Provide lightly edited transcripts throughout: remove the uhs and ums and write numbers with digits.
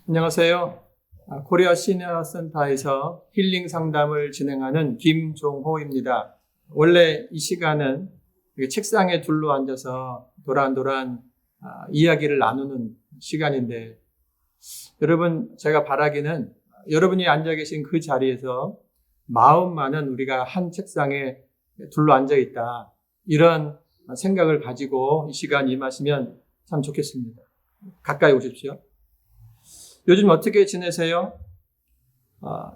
안녕하세요. 코리아 시니어 센터에서 힐링 상담을 진행하는 김종호입니다. 원래 이 시간은 책상에 둘러 앉아서 도란도란 이야기를 나누는 시간인데, 여러분, 제가 바라기는 여러분이 앉아 계신 그 자리에서 마음만은 우리가 한 책상에 둘러 앉아 있다, 이런 생각을 가지고 이 시간 임하시면 참 좋겠습니다. 가까이 오십시오. 요즘 어떻게 지내세요?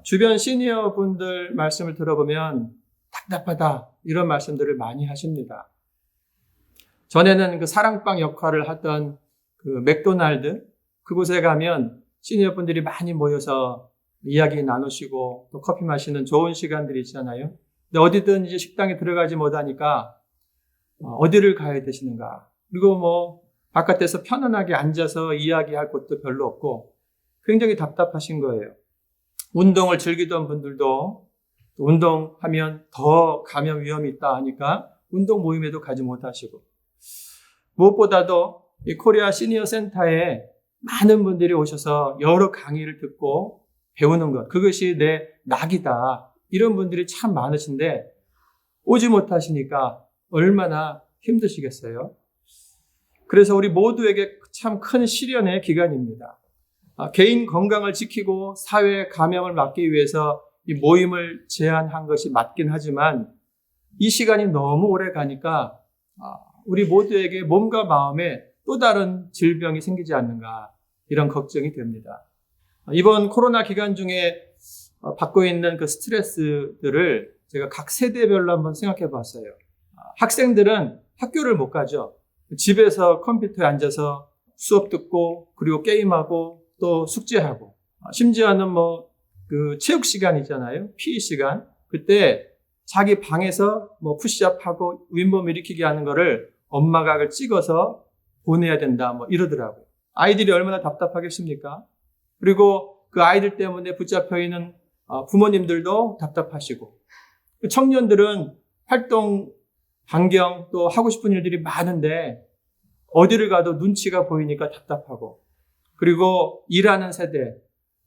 주변 시니어 분들 말씀을 들어보면 답답하다, 이런 말씀들을 많이 하십니다. 전에는 그 사랑방 역할을 하던 그 맥도날드, 그곳에 가면 시니어 분들이 많이 모여서 이야기 나누시고 또 커피 마시는 좋은 시간들이 있잖아요. 근데 어디든 이제 식당에 들어가지 못하니까 어디를 가야 되시는가? 그리고 바깥에서 편안하게 앉아서 이야기할 곳도 별로 없고 굉장히 답답하신 거예요. 운동을 즐기던 분들도 운동하면 더 감염 위험이 있다 하니까 운동 모임에도 가지 못하시고, 무엇보다도 이 코리아 시니어 센터에 많은 분들이 오셔서 여러 강의를 듣고 배우는 것, 그것이 내 낙이다, 이런 분들이 참 많으신데 오지 못하시니까 얼마나 힘드시겠어요? 그래서 우리 모두에게 참 큰 시련의 기간입니다. 개인 건강을 지키고 사회 감염을 막기 위해서 이 모임을 제한한 것이 맞긴 하지만 이 시간이 너무 오래 가니까 우리 모두에게 몸과 마음에 또 다른 질병이 생기지 않는가, 이런 걱정이 됩니다. 이번 코로나 기간 중에 받고 있는 그 스트레스들을 제가 각 세대별로 한번 생각해 봤어요. 학생들은 학교를 못 가죠. 집에서 컴퓨터에 앉아서 수업 듣고 그리고 게임하고 또 숙제하고, 심지어는 그 체육 시간 있잖아요. PE 시간. 그때 자기 방에서 푸시업하고 윗몸 일으키기 하는 거를 엄마가 그걸 찍어서 보내야 된다, 이러더라고요. 아이들이 얼마나 답답하겠습니까? 그리고 그 아이들 때문에 붙잡혀 있는 부모님들도 답답하시고, 청년들은 활동 반경 또 하고 싶은 일들이 많은데 어디를 가도 눈치가 보이니까 답답하고, 그리고 일하는 세대,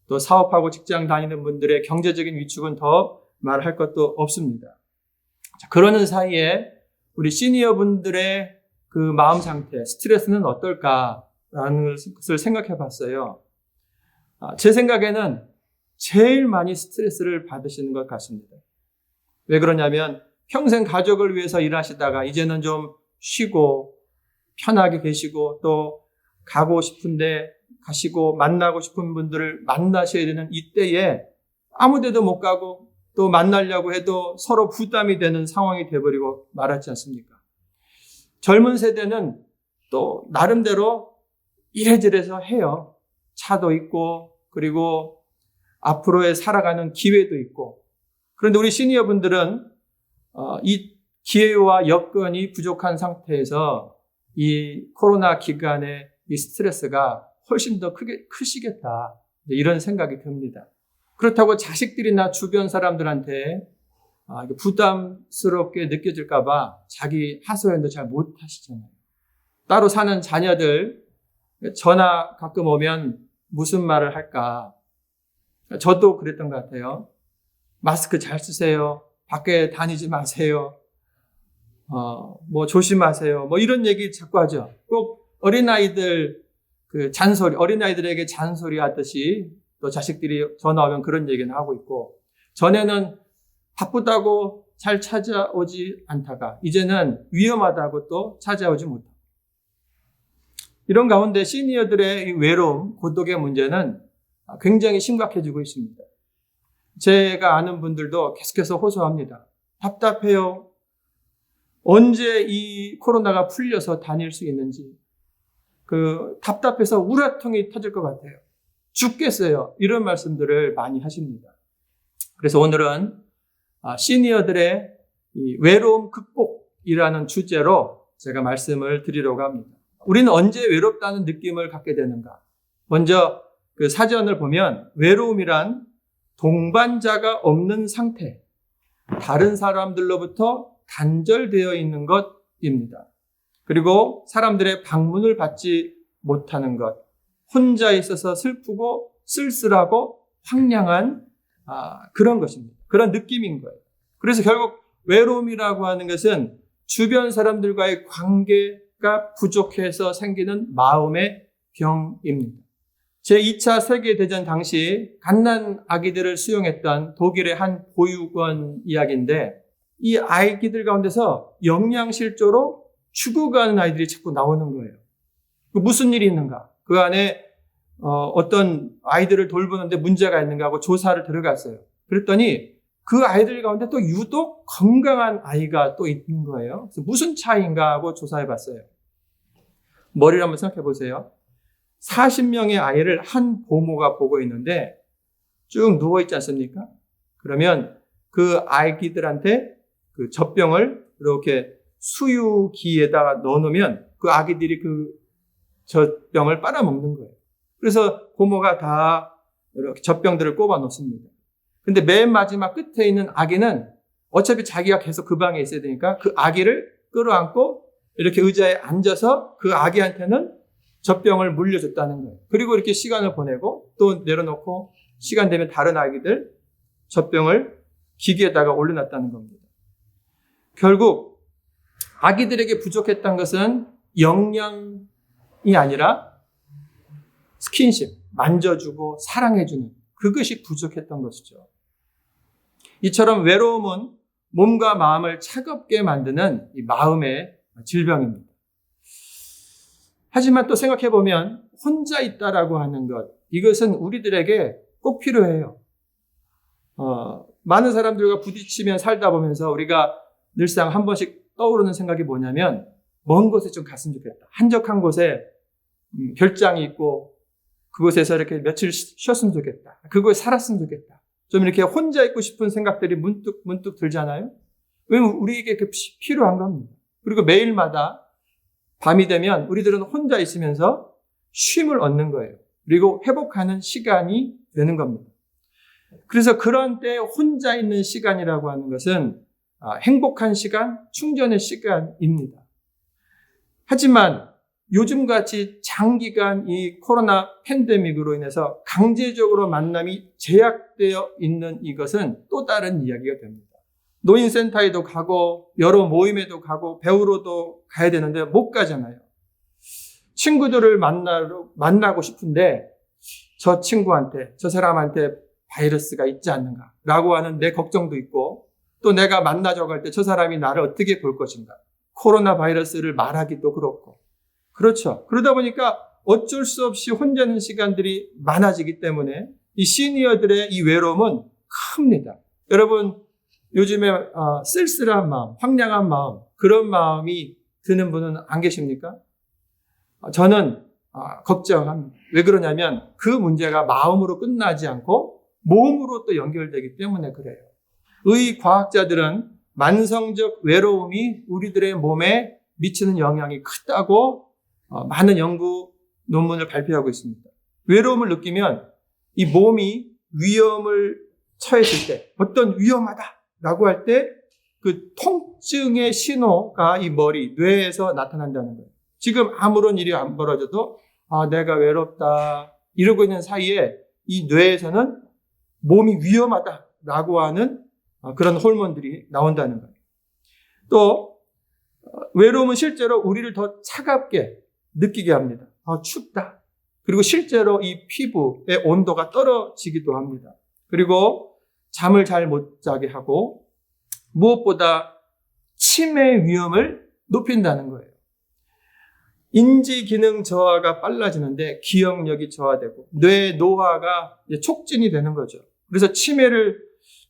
또 사업하고 직장 다니는 분들의 경제적인 위축은 더 말할 것도 없습니다. 자, 그러는 사이에 우리 시니어 분들의 그 마음 상태, 스트레스는 어떨까라는 것을 생각해 봤어요. 제 생각에는 제일 많이 스트레스를 받으시는 것 같습니다. 왜 그러냐면 평생 가족을 위해서 일하시다가 이제는 좀 쉬고 편하게 계시고 또 가고 싶은데 가시고 만나고 싶은 분들을 만나셔야 되는 이때에 아무 데도 못 가고 또 만나려고 해도 서로 부담이 되는 상황이 돼버리고 말았지 않습니까? 젊은 세대는 또 나름대로 이래저래서 해요. 차도 있고 그리고 앞으로의 살아가는 기회도 있고. 그런데 우리 시니어 분들은 이 기회와 여건이 부족한 상태에서 이 코로나 기간에 이 스트레스가 훨씬 더 크시겠다, 이런 생각이 듭니다. 그렇다고 자식들이나 주변 사람들한테 부담스럽게 느껴질까 봐 자기 하소연도 잘 못하시잖아요. 따로 사는 자녀들 전화 가끔 오면 무슨 말을 할까? 저도 그랬던 것 같아요. 마스크 잘 쓰세요. 밖에 다니지 마세요. 조심하세요. 이런 얘기 자꾸 하죠. 꼭 어린아이들 어린아이들에게 잔소리 하듯이 또 자식들이 전화 오면 그런 얘기는 하고 있고, 전에는 바쁘다고 잘 찾아오지 않다가 이제는 위험하다고 또 찾아오지 못하고, 이런 가운데 시니어들의 외로움, 고독의 문제는 굉장히 심각해지고 있습니다. 제가 아는 분들도 계속해서 호소합니다. 답답해요. 언제 이 코로나가 풀려서 다닐 수 있는지, 답답해서 우라통이 터질 것 같아요. 죽겠어요. 이런 말씀들을 많이 하십니다. 그래서 오늘은 시니어들의 이 외로움 극복이라는 주제로 제가 말씀을 드리려고 합니다. 우리는 언제 외롭다는 느낌을 갖게 되는가? 먼저 그 사전을 보면 외로움이란 동반자가 없는 상태, 다른 사람들로부터 단절되어 있는 것입니다. 그리고 사람들의 방문을 받지 못하는 것, 혼자 있어서 슬프고 쓸쓸하고 황량한 그런 것입니다. 그런 느낌인 거예요. 그래서 결국 외로움이라고 하는 것은 주변 사람들과의 관계가 부족해서 생기는 마음의 병입니다. 제2차 세계대전 당시 갓난 아기들을 수용했던 독일의 한 보육원 이야기인데, 이 아기들 가운데서 영양실조로 죽어가는 아이들이 자꾸 나오는 거예요. 무슨 일이 있는가? 그 안에 어떤 아이들을 돌보는데 문제가 있는가 하고 조사를 들어갔어요. 그랬더니 그 아이들 가운데 또 유독 건강한 아이가 또 있는 거예요. 그래서 무슨 차이인가 하고 조사해 봤어요. 머리를 한번 생각해 보세요. 40명의 아이를 한 보모가 보고 있는데 쭉 누워있지 않습니까? 그러면 그 아기들한테 그 젖병을 이렇게 수유기에다가 넣어놓으면 그 아기들이 그 젖병을 빨아먹는 거예요. 그래서 고모가 다 이렇게 젖병들을 꼽아 놓습니다. 근데 맨 마지막 끝에 있는 아기는 어차피 자기가 계속 그 방에 있어야 되니까 그 아기를 끌어안고 이렇게 의자에 앉아서 그 아기한테는 젖병을 물려줬다는 거예요. 그리고 이렇게 시간을 보내고 또 내려놓고 시간 되면 다른 아기들 젖병을 기계에다가 올려놨다는 겁니다. 결국 아기들에게 부족했던 것은 영양이 아니라 스킨십, 만져주고 사랑해주는 그것이 부족했던 것이죠. 이처럼 외로움은 몸과 마음을 차갑게 만드는 이 마음의 질병입니다. 하지만 또 생각해보면 혼자 있다라고 하는 것, 이것은 우리들에게 꼭 필요해요. 많은 사람들과 부딪히며 살다 보면서 우리가 늘상 한 번씩 떠오르는 생각이 뭐냐면 먼 곳에 좀 갔으면 좋겠다. 한적한 곳에 별장이 있고 그곳에서 이렇게 며칠 쉬었으면 좋겠다. 그곳에 살았으면 좋겠다. 좀 이렇게 혼자 있고 싶은 생각들이 문득 들잖아요. 왜냐면 우리에게 필요한 겁니다. 그리고 매일마다 밤이 되면 우리들은 혼자 있으면서 쉼을 얻는 거예요. 그리고 회복하는 시간이 되는 겁니다. 그래서 그런 때 혼자 있는 시간이라고 하는 것은 행복한 시간, 충전의 시간입니다. 하지만 요즘같이 장기간 이 코로나 팬데믹으로 인해서 강제적으로 만남이 제약되어 있는 이것은 또 다른 이야기가 됩니다. 노인센터에도 가고 여러 모임에도 가고 배우러도 가야 되는데 못 가잖아요. 친구들을 만나고 싶은데 저 친구한테, 저 사람한테 바이러스가 있지 않는가 라고 하는 내 걱정도 있고, 또 내가 만나자고 할 때 저 사람이 나를 어떻게 볼 것인가, 코로나 바이러스를 말하기도 그렇고. 그렇죠. 그러다 보니까 어쩔 수 없이 혼자 있는 시간들이 많아지기 때문에 이 시니어들의 이 외로움은 큽니다. 여러분, 요즘에 쓸쓸한 마음, 황량한 마음, 그런 마음이 드는 분은 안 계십니까? 저는 걱정합니다. 왜 그러냐면 그 문제가 마음으로 끝나지 않고 몸으로 또 연결되기 때문에 그래요. 의과학자들은 만성적 외로움이 우리들의 몸에 미치는 영향이 크다고 많은 연구 논문을 발표하고 있습니다. 외로움을 느끼면 이 몸이 위험을 처했을 때, 어떤 위험하다라고 할 때 그 통증의 신호가 이 머리, 뇌에서 나타난다는 거예요. 지금 아무런 일이 안 벌어져도 내가 외롭다 이러고 있는 사이에 이 뇌에서는 몸이 위험하다라고 하는 그런 호르몬들이 나온다는 거예요. 또 외로움은 실제로 우리를 더 차갑게 느끼게 합니다. 춥다. 그리고 실제로 이 피부의 온도가 떨어지기도 합니다. 그리고 잠을 잘 못 자게 하고 무엇보다 치매 위험을 높인다는 거예요. 인지 기능 저하가 빨라지는데 기억력이 저하되고 뇌 노화가 촉진이 되는 거죠. 그래서 치매를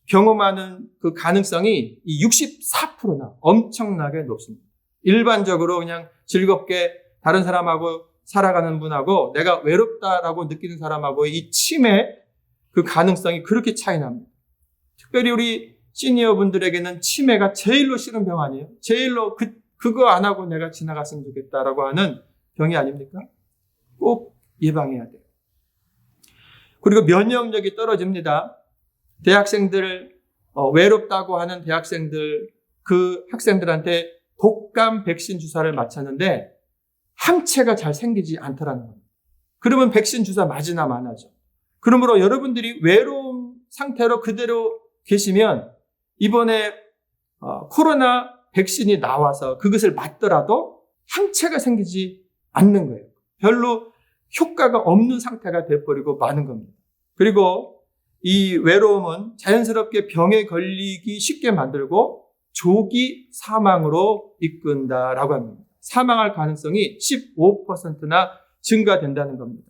경험하는 그 가능성이 64%나 엄청나게 높습니다. 일반적으로 그냥 즐겁게 다른 사람하고 살아가는 분하고 내가 외롭다라고 느끼는 사람하고 이 치매 그 가능성이 그렇게 차이 납니다. 특별히 우리 시니어 분들에게는 치매가 제일로 싫은 병 아니에요? 제일로 그거 안 하고 내가 지나갔으면 좋겠다라고 하는 병이 아닙니까? 꼭 예방해야 돼요. 그리고 면역력이 떨어집니다. 대학생들, 외롭다고 하는 대학생들, 그 학생들한테 독감 백신 주사를 맞췄는데 항체가 잘 생기지 않더라는 겁니다. 그러면 백신 주사 맞으나 마나죠. 그러므로 여러분들이 외로움 상태로 그대로 계시면 이번에 코로나 백신이 나와서 그것을 맞더라도 항체가 생기지 않는 거예요. 별로 효과가 없는 상태가 돼버리고 마는 겁니다. 그리고 이 외로움은 자연스럽게 병에 걸리기 쉽게 만들고 조기 사망으로 이끈다라고 합니다. 사망할 가능성이 15%나 증가된다는 겁니다.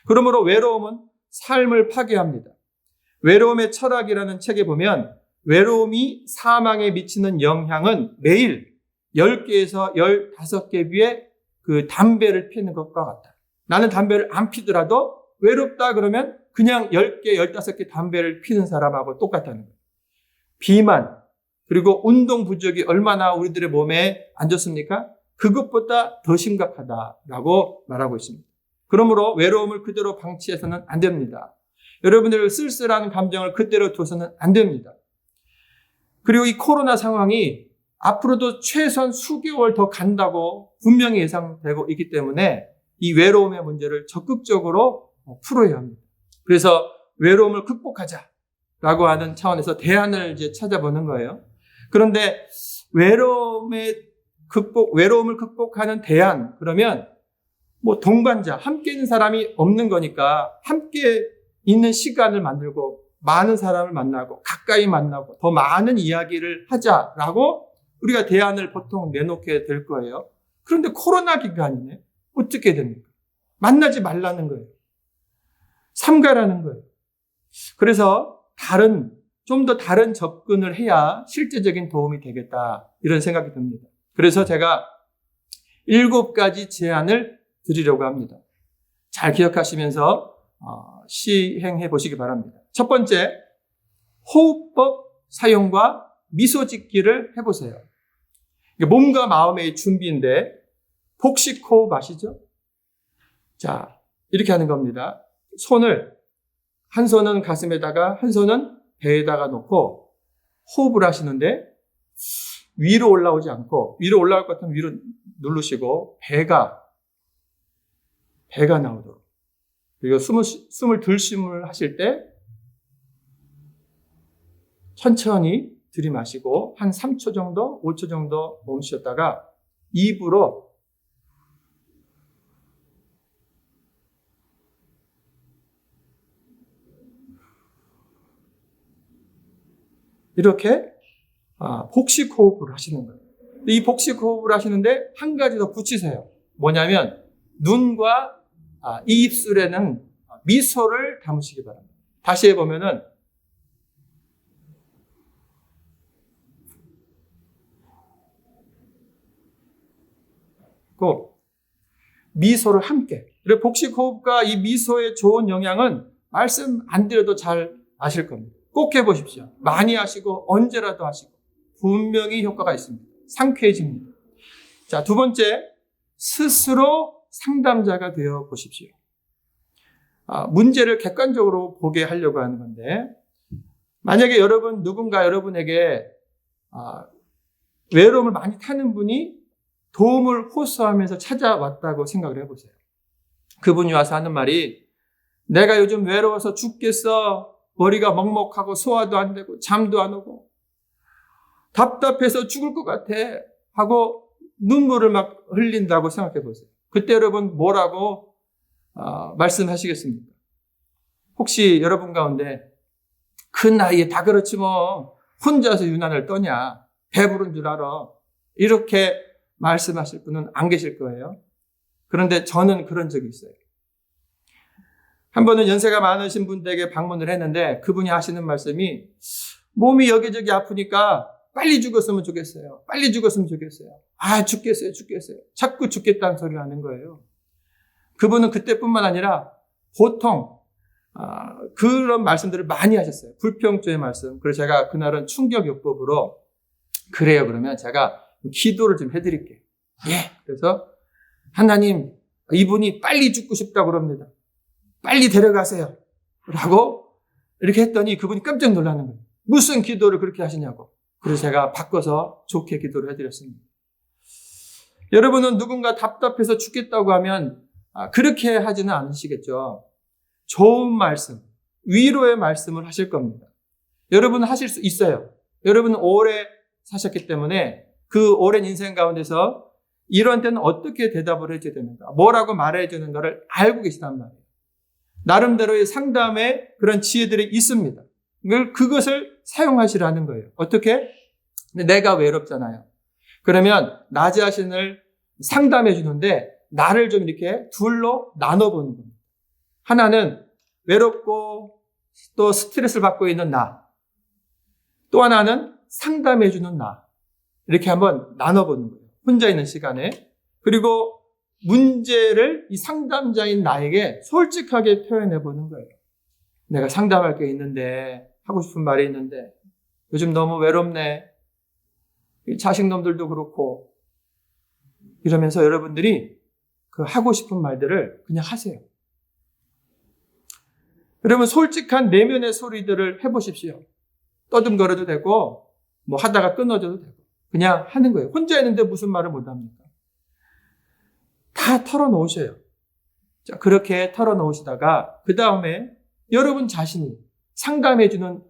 그러므로 외로움은 삶을 파괴합니다. 외로움의 철학이라는 책에 보면 외로움이 사망에 미치는 영향은 매일 10개에서 15개 비의 그 담배를 피우는 것과 같다. 나는 담배를 안 피더라도 외롭다 그러면 그냥 10개, 15개 담배를 피는 사람하고 똑같다는 거예요. 비만, 그리고 운동 부족이 얼마나 우리들의 몸에 안 좋습니까? 그것보다 더 심각하다라고 말하고 있습니다. 그러므로 외로움을 그대로 방치해서는 안 됩니다. 여러분들 쓸쓸한 감정을 그대로 둬서는 안 됩니다. 그리고 이 코로나 상황이 앞으로도 최소한 수개월 더 간다고 분명히 예상되고 있기 때문에 이 외로움의 문제를 적극적으로 풀어야 합니다. 그래서 외로움을 극복하자라고 하는 차원에서 대안을 이제 찾아보는 거예요. 그런데 외로움을 극복하는 대안, 그러면 뭐 동반자, 함께 있는 사람이 없는 거니까 함께 있는 시간을 만들고 많은 사람을 만나고 가까이 만나고 더 많은 이야기를 하자라고 우리가 대안을 보통 내놓게 될 거예요. 그런데 코로나 기간이네. 어떻게 됩니까? 만나지 말라는 거예요. 삼가라는 거예요. 그래서 좀 더 다른 접근을 해야 실제적인 도움이 되겠다. 이런 생각이 듭니다. 그래서 제가 7가지 제안을 드리려고 합니다. 잘 기억하시면서 시행해 보시기 바랍니다. 첫 번째, 호흡법 사용과 미소 짓기를 해보세요. 몸과 마음의 준비인데 복식 호흡 아시죠? 자, 이렇게 하는 겁니다. 한 손은 가슴에다가 한 손은 배에다가 놓고 호흡을 하시는데 위로 올라오지 않고, 위로 올라올 것 같으면 위로 누르시고 배가 나오도록, 그리고 숨을 들숨을 하실 때 천천히 들이마시고 한 3초 정도, 5초 정도 멈추셨다가 입으로 이렇게 복식 호흡을 하시는 거예요. 이 복식 호흡을 하시는데 한 가지 더 붙이세요. 뭐냐면 눈과 이 입술에는 미소를 담으시기 바랍니다. 다시 해보면은 꼭 미소를 함께. 그리고 복식 호흡과 이 미소의 좋은 영향은 말씀 안 드려도 잘 아실 겁니다. 꼭 해보십시오. 많이 하시고 언제라도 하시고 분명히 효과가 있습니다. 상쾌해집니다. 자, 두 번째, 스스로 상담자가 되어 보십시오. 문제를 객관적으로 보게 하려고 하는 건데, 만약에 누군가 여러분에게 외로움을 많이 타는 분이 도움을 호소하면서 찾아왔다고 생각을 해보세요. 그분이 와서 하는 말이, 내가 요즘 외로워서 죽겠어. 머리가 먹먹하고 소화도 안 되고 잠도 안 오고 답답해서 죽을 것 같아 하고 눈물을 막 흘린다고 생각해 보세요. 그때 여러분 뭐라고 말씀하시겠습니까? 혹시 여러분 가운데 그 나이에 다 그렇지 뭐 혼자서 유난을 떠냐, 배부른 줄 알아, 이렇게 말씀하실 분은 안 계실 거예요. 그런데 저는 그런 적이 있어요. 한 번은 연세가 많으신 분들에게 방문을 했는데 그분이 하시는 말씀이, 몸이 여기저기 아프니까 빨리 죽었으면 좋겠어요. 빨리 죽었으면 좋겠어요. 죽겠어요. 자꾸 죽겠다는 소리를 하는 거예요. 그분은 그때뿐만 아니라 보통 그런 말씀들을 많이 하셨어요. 불평조의 말씀. 그래서 제가 그날은 충격요법으로, 그래요, 그러면 제가 기도를 좀 해드릴게요. 예. 그래서 하나님, 이분이 빨리 죽고 싶다고 그럽니다. 빨리 데려가세요. 라고 이렇게 했더니 그분이 깜짝 놀라는 거예요. 무슨 기도를 그렇게 하시냐고. 그래서 제가 바꿔서 좋게 기도를 해드렸습니다. 여러분은 누군가 답답해서 죽겠다고 하면 그렇게 하지는 않으시겠죠. 좋은 말씀, 위로의 말씀을 하실 겁니다. 여러분은 하실 수 있어요. 여러분은 오래 사셨기 때문에 그 오랜 인생 가운데서 이런 때는 어떻게 대답을 해줘야 되는가, 뭐라고 말해야 되는가를 알고 계시단 말이에요. 나름대로의 상담의 그런 지혜들이 있습니다. 그것을 사용하시라는 거예요. 어떻게? 내가 외롭잖아요. 그러면 나 자신을 상담해 주는데 나를 좀 이렇게 둘로 나눠보는 겁니다. 하나는 외롭고 또 스트레스를 받고 있는 나. 또 하나는 상담해 주는 나. 이렇게 한번 나눠보는 거예요. 혼자 있는 시간에. 그리고 문제를 이 상담자인 나에게 솔직하게 표현해 보는 거예요. 내가 상담할 게 있는데, 하고 싶은 말이 있는데, 요즘 너무 외롭네. 자식놈들도 그렇고. 이러면서 여러분들이 그 하고 싶은 말들을 그냥 하세요. 여러분, 솔직한 내면의 소리들을 해보십시오. 떠듬거려도 되고, 뭐 하다가 끊어져도 되고. 그냥 하는 거예요. 혼자 있는데 무슨 말을 못합니까? 다 털어놓으셔요. 자, 그렇게 털어놓으시다가 그 다음에 여러분 자신이 상담해주는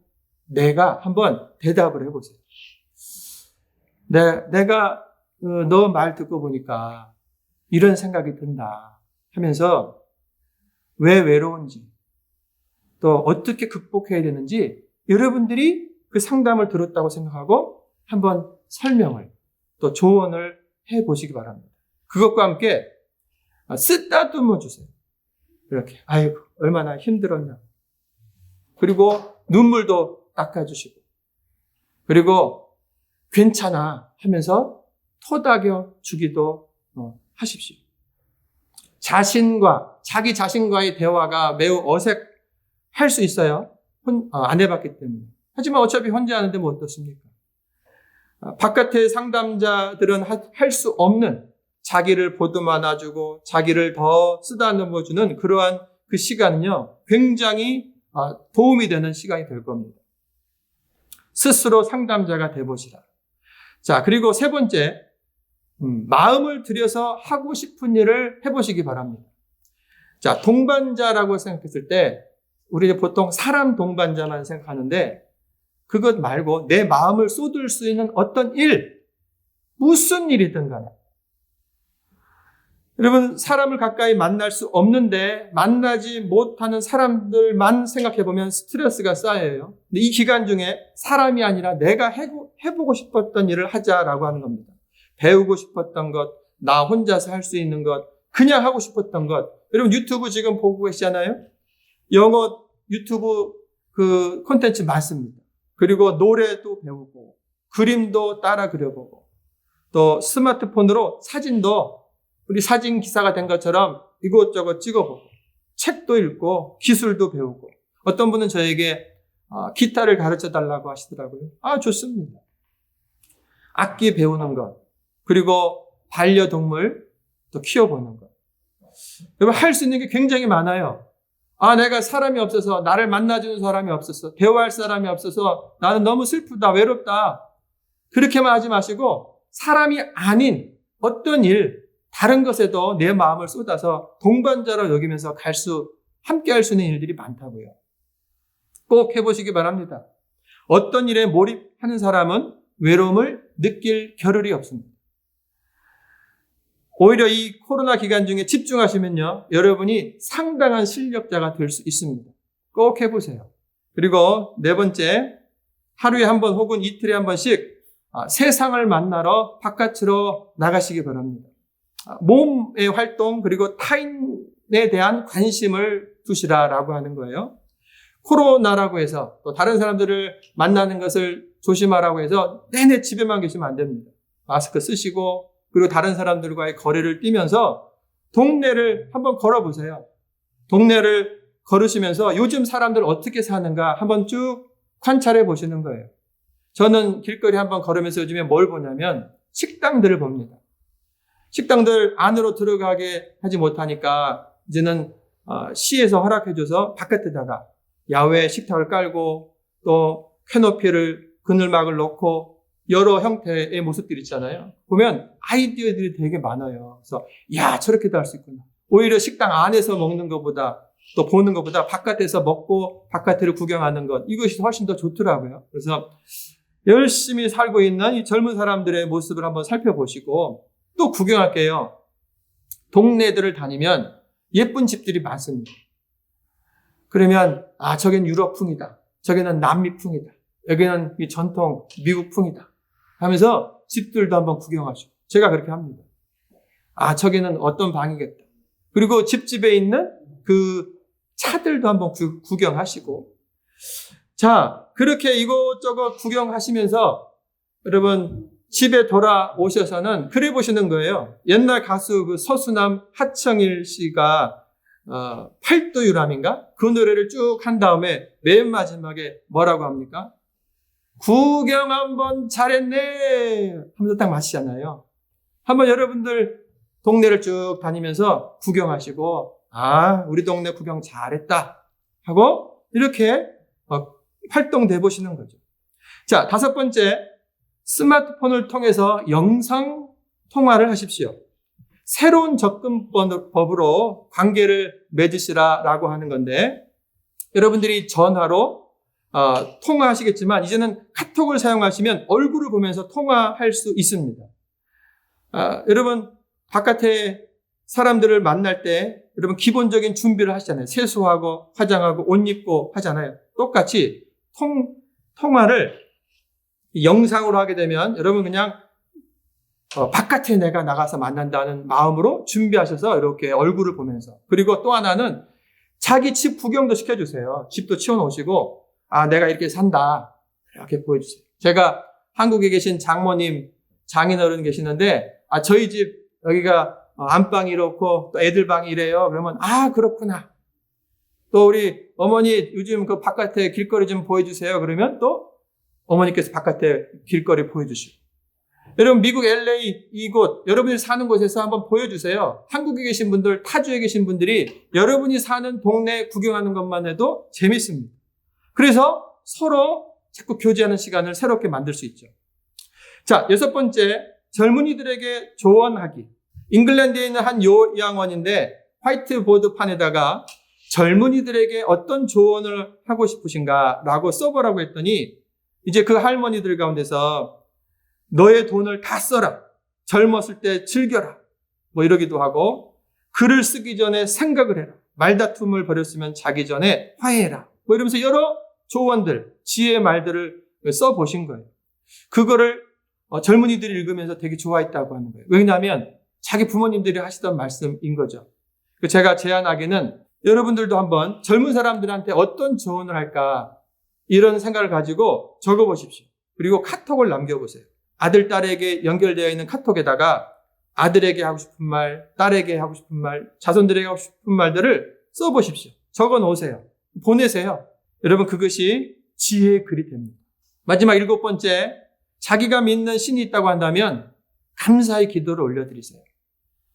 내가 한번 대답을 해보세요. 내가 너 말 듣고 보니까 이런 생각이 든다 하면서 왜 외로운지 또 어떻게 극복해야 되는지 여러분들이 그 상담을 들었다고 생각하고 한번 설명을 또 조언을 해보시기 바랍니다. 그것과 함께 쓰다듬어 주세요. 이렇게 아이고 얼마나 힘들었냐. 그리고 눈물도 닦아주시고 그리고 괜찮아 하면서 토닥여 주기도 하십시오. 자기 자신과의 대화가 매우 어색할 수 있어요. 안 해봤기 때문에. 하지만 어차피 혼자 하는데 뭐 어떻습니까? 바깥의 상담자들은 할 수 없는 자기를 보듬어놔주고 자기를 더 쓰다듬어주는 그러한 그 시간은요, 굉장히 도움이 되는 시간이 될 겁니다. 스스로 상담자가 돼보시라. 자, 그리고 세 번째, 마음을 들여서 하고 싶은 일을 해보시기 바랍니다. 자, 동반자라고 생각했을 때 우리 보통 사람 동반자만 생각하는데 그것 말고 내 마음을 쏟을 수 있는 어떤 일, 무슨 일이든 간에. 여러분, 사람을 가까이 만날 수 없는데 만나지 못하는 사람들만 생각해보면 스트레스가 쌓여요. 근데 이 기간 중에 사람이 아니라 내가 해보고 싶었던 일을 하자라고 하는 겁니다. 배우고 싶었던 것, 나 혼자서 할 수 있는 것, 그냥 하고 싶었던 것. 여러분 유튜브 지금 보고 계시잖아요? 영어 유튜브 그 콘텐츠 많습니다. 그리고 노래도 배우고 그림도 따라 그려보고 또 스마트폰으로 사진도 우리 사진 기사가 된 것처럼 이것저것 찍어보고 책도 읽고 기술도 배우고 어떤 분은 저에게 기타를 가르쳐달라고 하시더라고요. 좋습니다. 악기 배우는 것 그리고 반려동물 또 키워보는 것. 여러분 할 수 있는 게 굉장히 많아요. 내가 사람이 없어서 나를 만나주는 사람이 없어서 대화할 사람이 없어서 나는 너무 슬프다 외롭다 그렇게만 하지 마시고 사람이 아닌 어떤 일 다른 것에도 내 마음을 쏟아서 동반자로 여기면서 함께 할 수 있는 일들이 많다고요. 꼭 해보시기 바랍니다. 어떤 일에 몰입하는 사람은 외로움을 느낄 겨를이 없습니다. 오히려 이 코로나 기간 중에 집중하시면요, 여러분이 상당한 실력자가 될 수 있습니다. 꼭 해보세요. 그리고 네 번째, 하루에 한 번 혹은 이틀에 한 번씩 세상을 만나러 바깥으로 나가시기 바랍니다. 몸의 활동 그리고 타인에 대한 관심을 두시라라고 하는 거예요. 코로나라고 해서 또 다른 사람들을 만나는 것을 조심하라고 해서 내내 집에만 계시면 안 됩니다. 마스크 쓰시고 그리고 다른 사람들과의 거리를 띄면서 동네를 한번 걸어보세요. 동네를 걸으시면서 요즘 사람들 어떻게 사는가 한번 쭉 관찰해 보시는 거예요. 저는 길거리 한번 걸으면서 요즘에 뭘 보냐면 식당들을 봅니다. 식당들 안으로 들어가게 하지 못하니까 이제는 시에서 허락해줘서 바깥에다가 야외 식탁을 깔고 또 캐노피를 그늘막을 놓고 여러 형태의 모습들이 있잖아요. 보면 아이디어들이 되게 많아요. 그래서 저렇게도 할 수 있구나. 오히려 식당 안에서 먹는 것보다 또 보는 것보다 바깥에서 먹고 바깥을 구경하는 것, 이것이 훨씬 더 좋더라고요. 그래서 열심히 살고 있는 이 젊은 사람들의 모습을 한번 살펴보시고 또 구경할게요. 동네들을 다니면 예쁜 집들이 많습니다. 그러면 저긴 유럽풍이다. 저기는 남미풍이다. 여기는 이 전통 미국풍이다. 하면서 집들도 한번 구경하시고 제가 그렇게 합니다. 저기는 어떤 방이겠다. 그리고 집집에 있는 그 차들도 한번 구경하시고 자, 그렇게 이것저것 구경하시면서 여러분 집에 돌아오셔서는 그래 보시는 거예요. 옛날 가수 그 서수남 하청일 씨가 팔도유람인가? 그 노래를 쭉 한 다음에 맨 마지막에 뭐라고 합니까? 구경 한번 잘했네 하면서 딱 마치잖아요. 한번 여러분들 동네를 쭉 다니면서 구경하시고 우리 동네 구경 잘했다 하고 이렇게 활동돼 보시는 거죠. 자, 5번째, 스마트폰을 통해서 영상 통화를 하십시오. 새로운 접근법으로 관계를 맺으시라라고 하는 건데 여러분들이 전화로 통화하시겠지만 이제는 카톡을 사용하시면 얼굴을 보면서 통화할 수 있습니다. 여러분 바깥에 사람들을 만날 때 여러분 기본적인 준비를 하시잖아요. 세수하고 화장하고 옷 입고 하잖아요. 똑같이 통화를 영상으로 하게 되면 여러분 그냥 바깥에 내가 나가서 만난다는 마음으로 준비하셔서 이렇게 얼굴을 보면서 그리고 또 하나는 자기 집 구경도 시켜주세요. 집도 치워놓으시고 내가 이렇게 산다 이렇게 보여주세요. 제가 한국에 계신 장모님 장인어른 계시는데 저희 집 여기가 안방이 이렇고 또 애들 방이 이래요. 그러면 그렇구나. 또 우리 어머니 요즘 그 바깥에 길거리 좀 보여주세요. 그러면 또 어머니께서 바깥에 길거리 보여주시고 여러분 미국 LA 이곳 여러분이 사는 곳에서 한번 보여주세요. 한국에 계신 분들 타주에 계신 분들이 여러분이 사는 동네 구경하는 것만 해도 재밌습니다. 그래서 서로 자꾸 교제하는 시간을 새롭게 만들 수 있죠. 자, 6번째 젊은이들에게 조언하기. 잉글랜드에 있는 한 요양원인데 화이트보드판에다가 젊은이들에게 어떤 조언을 하고 싶으신가 라고 써보라고 했더니 이제 그 할머니들 가운데서 너의 돈을 다 써라. 젊었을 때 즐겨라. 이러기도 하고 글을 쓰기 전에 생각을 해라. 말다툼을 벌였으면 자기 전에 화해해라. 이러면서 여러 조언들, 지혜의 말들을 써보신 거예요. 그거를 젊은이들이 읽으면서 되게 좋아했다고 하는 거예요. 왜냐하면 자기 부모님들이 하시던 말씀인 거죠. 제가 제안하기는 여러분들도 한번 젊은 사람들한테 어떤 조언을 할까 이런 생각을 가지고 적어보십시오. 그리고 카톡을 남겨보세요. 아들, 딸에게 연결되어 있는 카톡에다가 아들에게 하고 싶은 말, 딸에게 하고 싶은 말, 자손들에게 하고 싶은 말들을 써보십시오. 적어놓으세요. 보내세요. 여러분 그것이 지혜의 글이 됩니다. 마지막 7번째, 자기가 믿는 신이 있다고 한다면 감사의 기도를 올려드리세요.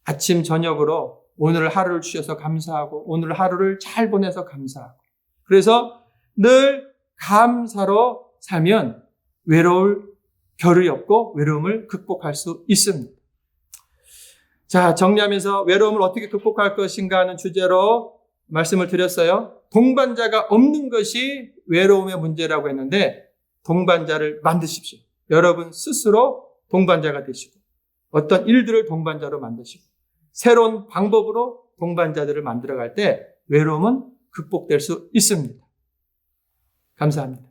아침 저녁으로 오늘 하루를 주셔서 감사하고 오늘 하루를 잘 보내서 감사하고 그래서 늘 감사로 살면 외로울 겨를이 없고 외로움을 극복할 수 있습니다. 자, 정리하면서 외로움을 어떻게 극복할 것인가 하는 주제로 말씀을 드렸어요. 동반자가 없는 것이 외로움의 문제라고 했는데 동반자를 만드십시오. 여러분 스스로 동반자가 되시고 어떤 일들을 동반자로 만드시고 새로운 방법으로 동반자들을 만들어갈 때 외로움은 극복될 수 있습니다. 감사합니다.